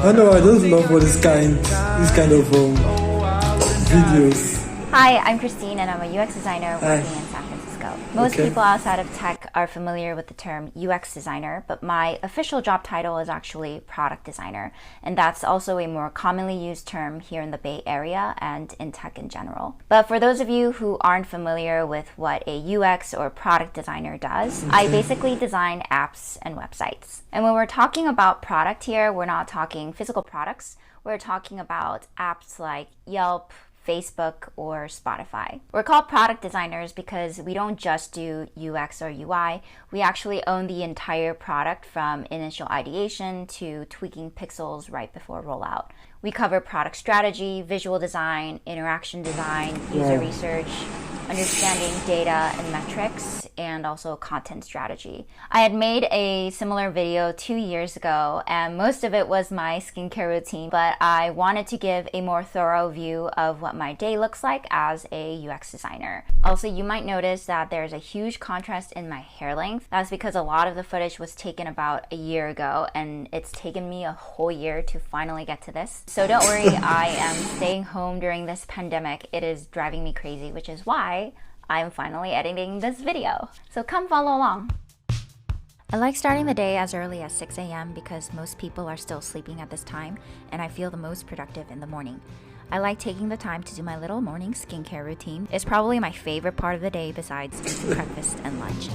I know, I just love all this kind of videos. Hi, I'm Christine and I'm a UX designer Hi. working in San Francisco. Most Okay. people outside of tech are familiar with the term UX designer, but my official job title is actually product designer, and that's also a more commonly used term here in the Bay Area and in tech in general. But for those of you who aren't familiar with what a UX or product designer does, I basically design apps and websites. And when we're talking about product here, we're not talking physical products. We're talking about apps like Yelp, Facebook, or Spotify. We're called product designers because we don't just do UX or UI. We actually own the entire product from initial ideation to tweaking pixels right before rollout. We cover product strategy, visual design, interaction design, user research, understanding data and metrics, and also content strategy. I had made a similar video 2 years ago, and most of it was my skincare routine, but I wanted to give a more thorough view of what my day looks like as a UX designer. Also, you might notice that there's a huge contrast in my hair length. That's because a lot of the footage was taken about a year ago, and it's taken me a whole year to finally get to this. So don't worry, I am staying home during this pandemic. It is driving me crazy, which is why I'm finally editing this video. So come follow along. I like starting the day as early as 6 a.m. because most people are still sleeping at this time, and I feel the most productive in the morning. I like taking the time to do my little morning skincare routine. It's probably my favorite part of the day besides breakfast and lunch.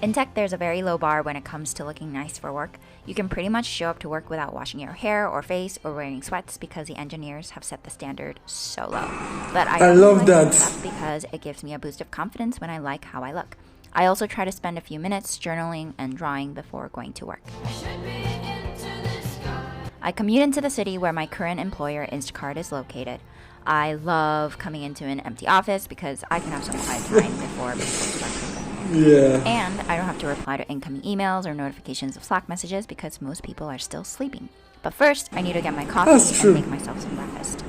In tech, there's a very low bar when it comes to looking nice for work. You can pretty much show up to work without washing your hair or face or wearing sweats because the engineers have set the standard so low. But I love like that. stuff because it gives me a boost of confidence when I like how I look. I also try to spend a few minutes journaling and drawing before going to work. I commute into the city where my current employer, Instacart, is located. I love coming into an empty office because I can have some quiet time before people start cooking. Yeah. And I don't have to reply to incoming emails or notifications of Slack messages because most people are still sleeping. But first, I need to get my coffee That's true. and make myself some breakfast.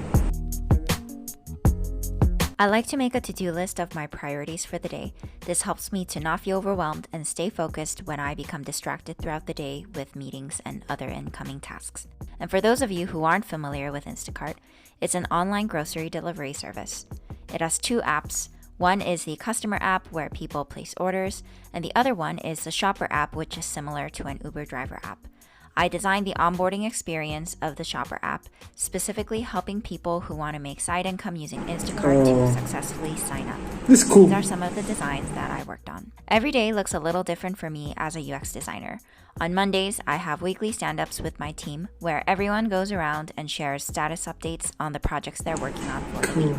I like to make a to-do list of my priorities for the day. This helps me to not feel overwhelmed and stay focused when I become distracted throughout the day with meetings and other incoming tasks. And for those of you who aren't familiar with Instacart, it's an online grocery delivery service. It has two apps. One is the customer app where people place orders, and the other one is the shopper app, which is similar to an Uber driver app. I designed the onboarding experience of the shopper app, specifically helping people who want to make side income using Instacart to successfully sign up. This is cool. These are some of the designs that I worked on. Every day looks a little different for me as a UX designer. On Mondays, I have weekly stand-ups with my team where everyone goes around and shares status updates on the projects they're working on for the week.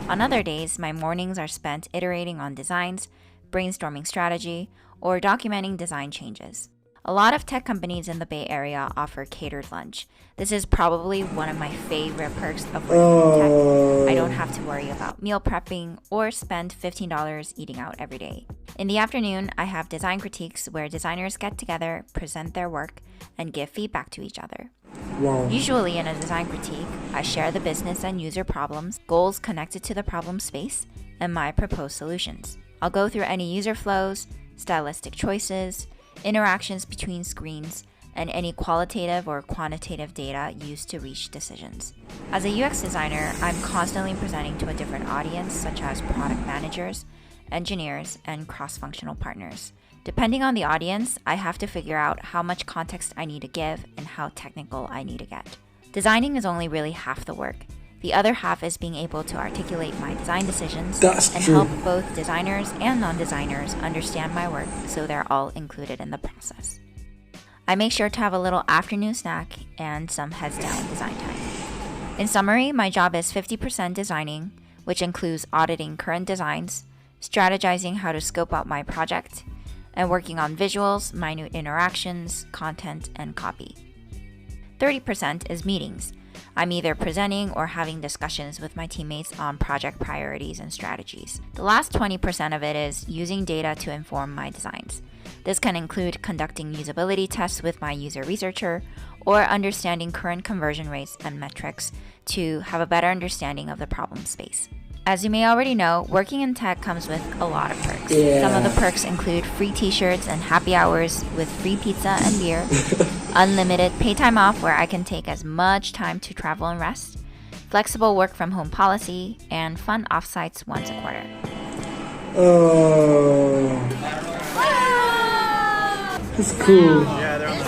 On other days, my mornings are spent iterating on designs, brainstorming strategy, or documenting design changes. A lot of tech companies in the Bay Area offer catered lunch. This is probably one of my favorite perks of working in tech. I don't have to worry about meal prepping or spend $15 eating out every day. In the afternoon, I have design critiques where designers get together, present their work, and give feedback to each other. Wow. Usually in a design critique, I share the business and user problems, goals connected to the problem space, and my proposed solutions. I'll go through any user flows, stylistic choices, interactions between screens, and any qualitative or quantitative data used to reach decisions. As a UX designer, I'm constantly presenting to a different audience such as product managers, engineers, and cross-functional partners. Depending on the audience, I have to figure out how much context I need to give and how technical I need to get. Designing is only really half the work. The other half is being able to articulate my design decisions and help both designers and non-designers understand my work so they're all included in the process. I make sure to have a little afternoon snack and some heads down design time. In summary, my job is 50% designing, which includes auditing current designs, strategizing how to scope out my project, and working on visuals, minute interactions, content, and copy. 30% is meetings. I'm either presenting or having discussions with my teammates on project priorities and strategies. The last 20% of it is using data to inform my designs. This can include conducting usability tests with my user researcher or understanding current conversion rates and metrics to have a better understanding of the problem space. As you may already know, working in tech comes with a lot of perks. Yeah. Some of the perks include free t-shirts and happy hours with free pizza and beer, unlimited pay time off where I can take as much time to travel and rest, flexible work from home policy, and fun offsites once a quarter. Oh, it's cool. Yeah, they're on the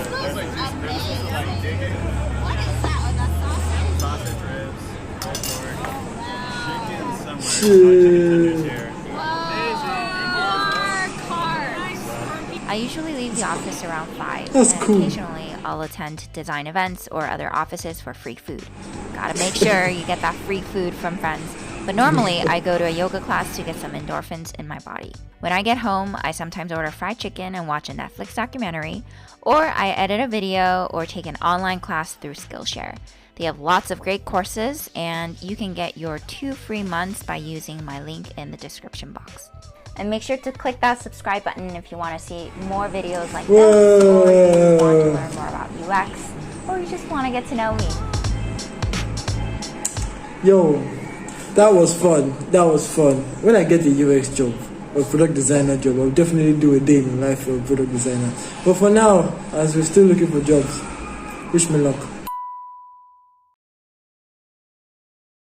sausage ribs, pulled pork, chicken somewhere. Shit. I usually leave the office around 5, That's and cool. occasionally I'll attend design events or other offices for free food. Gotta make sure you get that free food from friends. But normally I go to a yoga class to get some endorphins in my body. When I get home, I sometimes order fried chicken and watch a Netflix documentary, or I edit a video or take an online class through Skillshare. They have lots of great courses, and you can get your 2 free months by using my link in the description box. And make sure to click that subscribe button if you want to see more videos like this, or you want to learn more about UX, or you just want to get to know me. Yo, that was fun. That was fun. When I get the UX job or product designer job, I'll definitely do a day in the life of a product designer. But for now, as we're still looking for jobs, wish me luck.